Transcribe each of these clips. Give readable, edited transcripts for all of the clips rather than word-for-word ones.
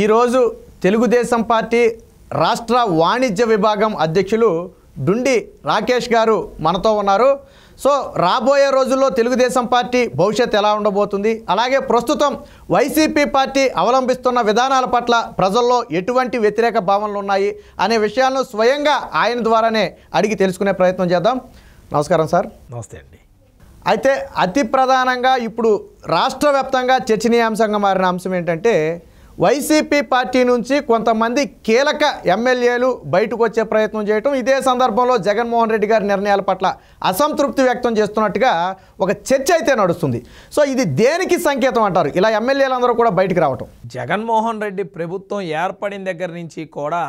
ఈరోజు తెలుగుదేశం పార్టీ రాష్ట్ర వాణిజ్య విభాగం అధ్యక్షులు డుండి రాకేష్ గారు మనతో ఉన్నారు. సో రాబోయే రోజుల్లో తెలుగుదేశం పార్టీ భవిష్యత్తు ఎలా ఉండబోతుంది, అలాగే ప్రస్తుతం వైసీపీ పార్టీ అవలంబిస్తున్న విధానాల పట్ల ప్రజల్లో ఎటువంటి వ్యతిరేక భావనలు ఉన్నాయి అనే విషయాలను స్వయంగా ఆయన ద్వారానే అడిగి తెలుసుకునే ప్రయత్నం చేద్దాం. నమస్కారం సార్. నమస్తే అండి. అయితే అతి ప్రధానంగా ఇప్పుడు రాష్ట్ర వ్యాప్తంగా చర్చనీయాంశంగా మారిన అంశం ఏంటంటే వైసీపీ పార్టీ నుంచి కొంతమంది కీలక ఎమ్మెల్యేలు బయటకు వచ్చే ప్రయత్నం చేయటం, ఇదే సందర్భంలో జగన్మోహన్ రెడ్డి గారి నిర్ణయాల పట్ల అసంతృప్తి వ్యక్తం చేస్తున్నట్టుగా ఒక చర్చ అయితే నడుస్తుంది. సో ఇది దేనికి సంకేతం అంటారు, ఇలా ఎమ్మెల్యేలందరూ కూడా బయటకు రావటం? జగన్మోహన్ రెడ్డి ప్రభుత్వం ఏర్పడిన దగ్గర నుంచి కూడా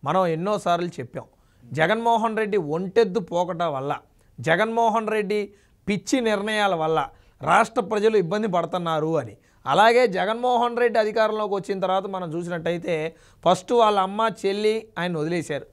మనం ఎన్నోసార్లు చెప్పాం, జగన్మోహన్ రెడ్డి ఒంటెద్దు పోకట వల్ల, జగన్మోహన్ రెడ్డి పిచ్చి నిర్ణయాల వల్ల రాష్ట్ర ప్రజలు ఇబ్బంది పడుతున్నారు అని. అలాగే జగన్మోహన్ రెడ్డి అధికారంలోకి వచ్చిన తర్వాత మనం చూసినట్టయితే ఫస్ట్ వాళ్ళ అమ్మ చెల్లి ఆయన వదిలేశారు,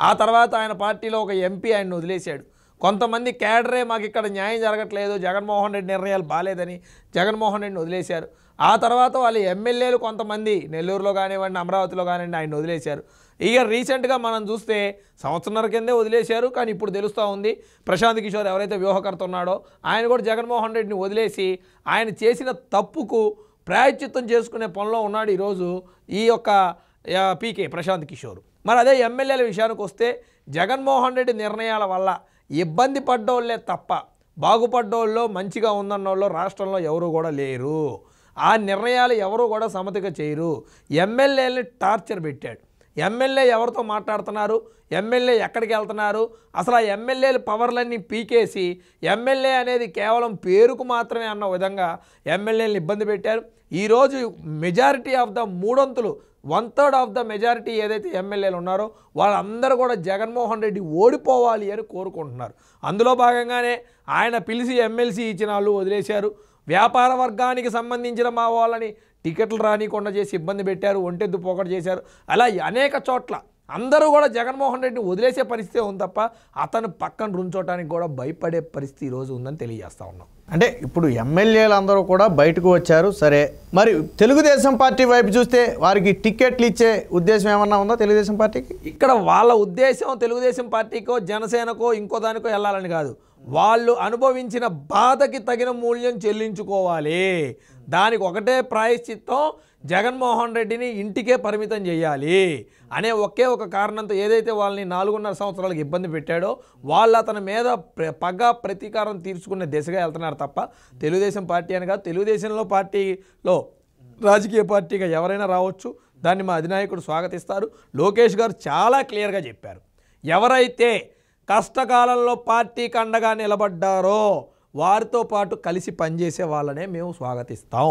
ఆ తర్వాత ఆయన పార్టీలో ఒక ఎంపీ ఆయన వదిలేశాడు. కొంతమంది క్యాడరే మాకు ఇక్కడ న్యాయం జరగట్లేదు, జగన్మోహన్ రెడ్డి నిర్ణయాలు బాగాలేదని జగన్మోహన్ రెడ్డిని వదిలేశారు. ఆ తర్వాత వాళ్ళ ఎమ్మెల్యేలు కొంతమంది నెల్లూరులో కానివ్వండి, అమరావతిలో కానివ్వండి ఆయన వదిలేశారు. ఇక రీసెంట్గా మనం చూస్తే సంవత్సరాల కిందే వదిలేశారు, కానీ ఇప్పుడు తెలుస్తూ ఉంది ప్రశాంత్ కిషోర్ ఎవరైతే వ్యూహకర్త ఉన్నాడో ఆయన కూడా జగన్మోహన్ రెడ్డిని వదిలేసి ఆయన చేసిన తప్పుకు ప్రాయశ్చిత్తం చేసుకునే పనిలో ఉన్నాడు ఈరోజు ఈ యొక్క పీకే ప్రశాంత్ కిషోర్. మరి అదే ఎమ్మెల్యేల విషయానికి వస్తే జగన్మోహన్ రెడ్డి నిర్ణయాల వల్ల ఇబ్బంది పడ్డోళ్ళే తప్ప బాగుపడ్డోళ్ళు మంచిగా ఉందన్నోళ్ళు రాష్ట్రంలో ఎవరు కూడా లేరు. ఆ నిర్ణయాలు ఎవరు కూడా సమతిగా చేయరు. ఎమ్మెల్యేలని టార్చర్ పెట్టాడు. ఎమ్మెల్యే ఎవరితో మాట్లాడుతున్నారు, ఎమ్మెల్యే ఎక్కడికి వెళ్తున్నారు, అసలు ఆ ఎమ్మెల్యేల పవర్లన్నీ పీకేసి ఎమ్మెల్యే అనేది కేవలం పేరుకు మాత్రమే అన్న విధంగా ఎమ్మెల్యేలను ఇబ్బంది పెట్టారు. ఈరోజు majority of the 1/3 of the majority ఏదైతే ఎమ్మెల్యేలు ఉన్నారో వాళ్ళందరూ కూడా జగన్మోహన్ రెడ్డి ఓడిపోవాలి అని కోరుకుంటున్నారు. అందులో భాగంగానే ఆయన పిలిచి ఎమ్మెల్సీ ఇచ్చిన వాళ్ళు వదిలేశారు. వ్యాపార వర్గానికి సంబంధించిన మా వాళ్ళని టికెట్లు రానికుండా చేసి ఇబ్బంది పెట్టారు, ఒంటెద్దు పోకట చేశారు. అలా అనేక చోట్ల అందరూ కూడా జగన్మోహన్ రెడ్డిని వదిలేసే పరిస్థితి ఉంది తప్ప అతను పక్కన రుంచోటానికి కూడా భయపడే పరిస్థితి ఈరోజు ఉందని తెలియజేస్తూ ఉన్నాం. అంటే ఇప్పుడు ఎమ్మెల్యేలందరూ కూడా బయటకు వచ్చారు, సరే, మరి తెలుగుదేశం పార్టీ వైపు చూస్తే వారికి టికెట్లు ఇచ్చే ఉద్దేశం ఏమన్నా ఉందా తెలుగుదేశం పార్టీకి? ఇక్కడ వాళ్ళ ఉద్దేశం తెలుగుదేశం పార్టీకో జనసేనకో ఇంకో దానికో వెళ్ళాలని కాదు, వాళ్ళు అనుభవించిన బాధకి తగిన మూల్యం చెల్లించుకోవాలి. దానికి ఒకటే ప్రాయశ్చిత్తం, జగన్మోహన్ రెడ్డిని ఇంటికే పరిమితం చేయాలి అనే ఒకే ఒక కారణంతో ఏదైతే వాళ్ళని 4.5 సంవత్సరాలకు ఇబ్బంది పెట్టాడో వాళ్ళు అతని మీద పగ ప్రతీకారం తీర్చుకునే దిశగా వెళ్తున్నారు తప్ప తెలుగుదేశం పార్టీ అని కాదు. తెలుగుదేశంలో పార్టీలో రాజకీయ పార్టీగా ఎవరైనా రావచ్చు, దాన్ని మా అధినాయకుడు స్వాగతిస్తారు. లోకేష్ గారు చాలా క్లియర్గా చెప్పారు, ఎవరైతే కష్టకాలంలో పార్టీకి అండగా నిలబడ్డారో వారితో పాటు కలిసి పనిచేసే వాళ్ళనే మేము స్వాగతిస్తాం,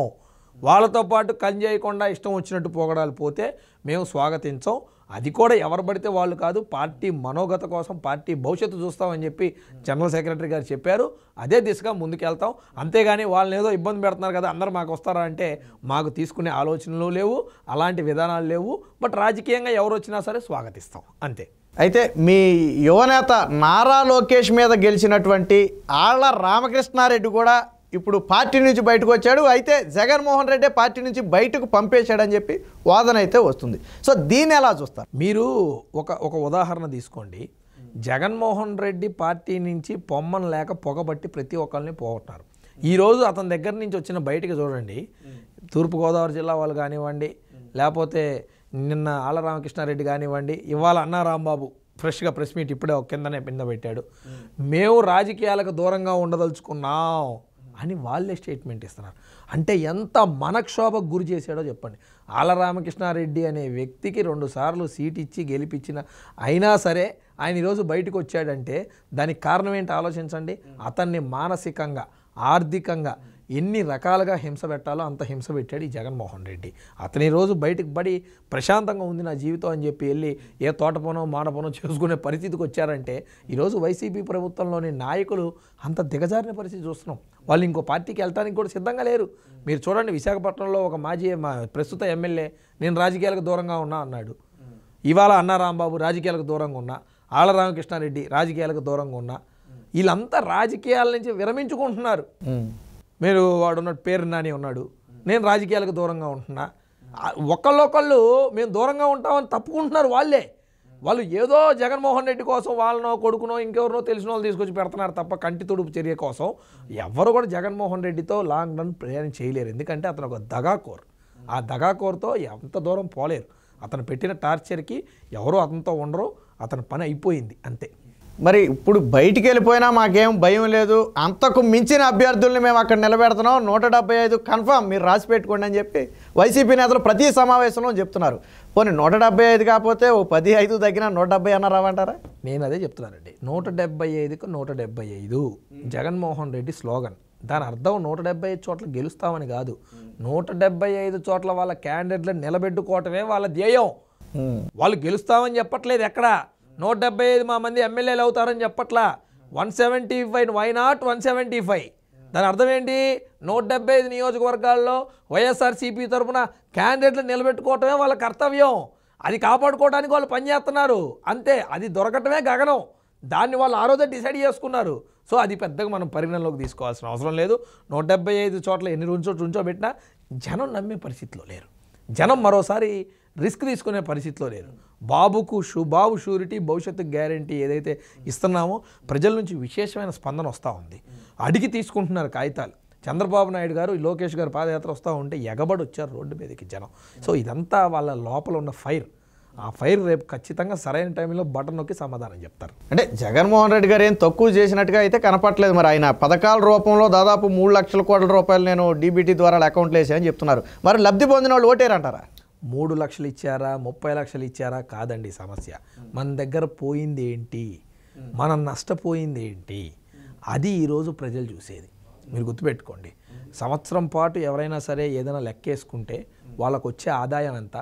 వాళ్ళతో పాటు పని చేయకుండా ఇష్టం వచ్చినట్టు పోగడాలు పోతే మేము స్వాగతించాం. అది కూడా ఎవరు పడితే వాళ్ళు కాదు, పార్టీ మనోగత కోసం పార్టీ భవిష్యత్తు చూస్తామని చెప్పి జనరల్ సెక్రటరీ గారు చెప్పారు. అదే దిశగా ముందుకెళ్తాం. అంతేగాని వాళ్ళని ఏదో ఇబ్బంది పెడుతున్నారు కదా అందరూ మాకు వస్తారా అంటే మాకు తీసుకునే ఆలోచనలు లేవు, అలాంటి విధానాలు లేవు. బట్ రాజకీయంగా ఎవరు వచ్చినా సరే స్వాగతిస్తాం అంతే. అయితే మీ యువనేత నారా లోకేష్ మీద గెలిచినటువంటి ఆళ్ల రామకృష్ణారెడ్డి కూడా ఇప్పుడు పార్టీ నుంచి బయటకు వచ్చాడు. అయితే జగన్మోహన్ రెడ్డి పార్టీ నుంచి బయటకు పంపేశాడని చెప్పి వాదన అయితే వస్తుంది. సో దీన్ని ఎలా చూస్తారు మీరు? ఒక ఉదాహరణ తీసుకోండి. జగన్మోహన్ రెడ్డి పార్టీ నుంచి పొమ్మను లేక పొగబట్టి ప్రతి ఒక్కరిని పోగొట్టారు. ఈరోజు అతని దగ్గర నుంచి వచ్చిన బయటకు చూడండి, తూర్పుగోదావరి జిల్లా వాళ్ళు కానివ్వండి, లేకపోతే నిన్న ఆళ్ల రామకృష్ణారెడ్డి కానివ్వండి, ఇవాళ అన్నా రాంబాబు ఫ్రెష్గా ప్రెస్ మీట్ ఇప్పుడే కింద పెట్టాడు. మేము రాజకీయాలకు దూరంగా ఉండదలుచుకున్నాం అని వాళ్ళే స్టేట్మెంట్ ఇస్తున్నారు. అంటే ఎంత మనక్షోభకు గురి చేశాడో చెప్పండి. ఆళ్ల రామకృష్ణారెడ్డి అనే వ్యక్తికి 2 సార్లు సీట్ ఇచ్చి గెలిపించిన అయినా సరే ఆయన ఈరోజు బయటకు వచ్చాడంటే దానికి కారణం ఏంటి ఆలోచించండి. అతన్ని మానసికంగా ఆర్థికంగా ఎన్ని రకాలుగా హింస పెట్టాలో అంత హింస పెట్టాడు ఈ జగన్మోహన్ రెడ్డి. అతని రోజు బయటకు పడి ప్రశాంతంగా ఉంది నా జీవితం అని చెప్పి వెళ్ళి ఏ తోటపనో మాడపనో చేసుకునే పరిస్థితికి వచ్చారంటే ఈరోజు వైసీపీ ప్రభుత్వంలోని నాయకులు అంత దిగజారిన పరిస్థితి చూస్తున్నాం. వాళ్ళు ఇంకో పార్టీకి వెళ్ళడానికి కూడా సిద్ధంగా లేరు. మీరు చూడండి, విశాఖపట్నంలో ఒక ప్రస్తుత ఎమ్మెల్యే నేను రాజకీయాలకు దూరంగా ఉన్నా అన్నాడు. ఇవాళ అన్నా రాంబాబు రాజకీయాలకు దూరంగా ఉన్నా, ఆళ్ల రామకృష్ణారెడ్డి రాజకీయాలకు దూరంగా ఉన్నా, వీళ్ళంతా రాజకీయాల నుంచి విరమించుకుంటున్నారు. మీరు వాడున్న పేరు నాని ఉన్నాడు, నేను రాజకీయాలకు దూరంగా ఉంటున్నా, ఒకళ్ళొకళ్ళు మేము దూరంగా ఉంటామని తప్పుకుంటున్నారు వాళ్ళే. వాళ్ళు ఏదో జగన్మోహన్ రెడ్డి కోసం వాళ్ళనో కొడుకునో ఇంకెవరినో తెలిసిన వాళ్ళు తీసుకొచ్చి పెడుతున్నారు తప్ప కంటి తుడుపు చర్య కోసం ఎవరు కూడా జగన్మోహన్ రెడ్డితో లాంగ్ రన్ ప్రయాణం చేయలేరు. ఎందుకంటే అతను ఒక దగాకోర్. ఆ దగాకోర్తో ఎంత దూరం పోలేరు. అతను పెట్టిన టార్చర్కి ఎవరో అతనితో ఉండరు. అతని పని అయిపోయింది అంతే. మరి ఇప్పుడు బయటికి వెళ్ళిపోయినా మాకేం భయం లేదు, అంతకు మించిన అభ్యర్థుల్ని మేము అక్కడ నిలబెడుతున్నాం, 175 కన్ఫామ్ మీరు రాసి పెట్టుకోండి అని చెప్పి వైసీపీ నేతలు ప్రతి సమావేశంలో చెప్తున్నారు. పోనీ 175 కాకపోతే ఓ 15 తగ్గిన 170 అన్న రావంటారా? నేను అదే చెప్తున్నానండి. 175కు 175 జగన్మోహన్ రెడ్డి స్లోగన్. దాని అర్థం 175 చోట్ల గెలుస్తామని కాదు, 175 చోట్ల వాళ్ళ క్యాండిడేట్లను నిలబెట్టుకోవటమే వాళ్ళ ధ్యేయం. వాళ్ళు గెలుస్తామని చెప్పట్లేదు ఎక్కడ. 175 మా మంది ఎమ్మెల్యేలు అవుతారని చెప్పట్లా. 175 వై నాట్ 175? దాని అర్థం ఏంటి? 175 నియోజకవర్గాల్లో వైఎస్ఆర్సీపీ తరఫున క్యాండిడేట్లు నిలబెట్టుకోవటమే వాళ్ళ కర్తవ్యం. అది కాపాడుకోవడానికి వాళ్ళు పనిచేస్తున్నారు అంతే. అది దొరకటమే గగనం. దాన్ని వాళ్ళు ఆ రోజే డిసైడ్ చేసుకున్నారు. సో అది పెద్దగా మనం పరిగణనలోకి తీసుకోవాల్సిన అవసరం లేదు. 175 చోట్ల ఎన్ని ఉంచోబెట్టినా జనం నమ్మే పరిస్థితిలో లేరు. జనం మరోసారి రిస్క్ తీసుకునే పరిస్థితిలో లేరు. బాబు షూరిటీ, భవిష్యత్తు గ్యారంటీ ఏదైతే ఇస్తున్నామో ప్రజల నుంచి విశేషమైన స్పందన వస్తూ ఉంది. అడిగి తీసుకుంటున్నారు కాగితాలు. చంద్రబాబు నాయుడు గారు, లోకేష్ గారు పాదయాత్ర వస్తూ ఉంటే ఎగబడి వచ్చారు రోడ్డు మీదకి జనం. సో ఇదంతా వాళ్ళ లోపల ఉన్న ఫైర్. ఆ ఫైర్ రేపు ఖచ్చితంగా సరైన టైంలో బటన్ నొక్కి సమాధానం చెప్తారు. అంటే జగన్మోహన్ రెడ్డి గారు ఏం తక్కువ చేసినట్టుగా అయితే కనపట్లేదు. మరి ఆయన పథకాల రూపంలో దాదాపు 3 లక్షల కోట్ల రూపాయలు నేను డీబీటీ ద్వారా అకౌంట్లు వేసాయని చెప్తున్నారు. మరి లబ్ధి పొందిన వాళ్ళు ఓటేరంటారా? 3 లక్షలు ఇచ్చారా, 30 లక్షలు ఇచ్చారా కాదండి సమస్య. మన దగ్గర పోయింది ఏంటి, మనం నష్టపోయింది ఏంటి, అది ఈరోజు ప్రజలు చూసేది. మీరు గుర్తుపెట్టుకోండి, సంవత్సరం పాటు ఎవరైనా సరే ఏదైనా లెక్కేసుకుంటే వాళ్ళకు వచ్చే ఆదాయం ఎంత,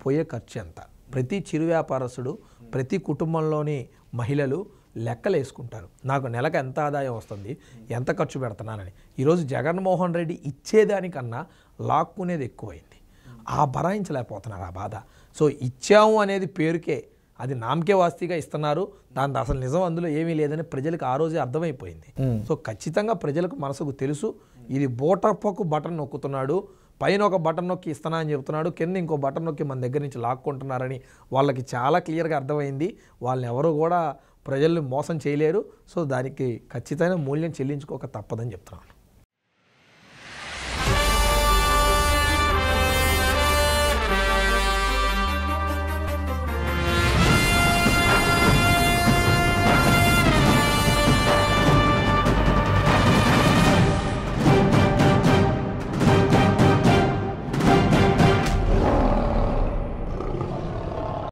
పోయే ఖర్చు ఎంత. ప్రతి చిరు వ్యాపారస్తుడు, ప్రతి కుటుంబంలోని మహిళలు లెక్కలు వేసుకుంటారు. నాకు నెలకు ఎంత ఆదాయం వస్తుంది, ఎంత ఖర్చు పెడుతున్నానని. ఈరోజు జగన్మోహన్ రెడ్డి ఇచ్చేదానికన్నా లాక్కునేది ఎక్కువైంది. ఆ భరాయించలేకపోతున్నారు ఆ బాధ. సో ఇచ్చాము అనేది పేరుకే, అది నామకే వాస్తీగా ఇస్తున్నారు. దాని అసలు నిజం అందులో ఏమీ లేదని ప్రజలకు ఆ రోజే అర్థమైపోయింది. సో ఖచ్చితంగా ప్రజలకు మనసుకు తెలుసు, ఇది బోటప్పకు బటన్ నొక్కుతున్నాడు, పైన ఒక బటన్ నొక్కి ఇస్తున్నా అని చెప్తున్నాడు, కింద ఇంకో బటన్ నొక్కి మన దగ్గర నుంచి లాక్కుంటున్నారని వాళ్ళకి చాలా క్లియర్గా అర్థమైంది. వాళ్ళని ఎవరు కూడా ప్రజల్ని మోసం చేయలేరు. సో దానికి ఖచ్చితమైన మూల్యం చెల్లించుకోక తప్పదని చెప్తున్నాను.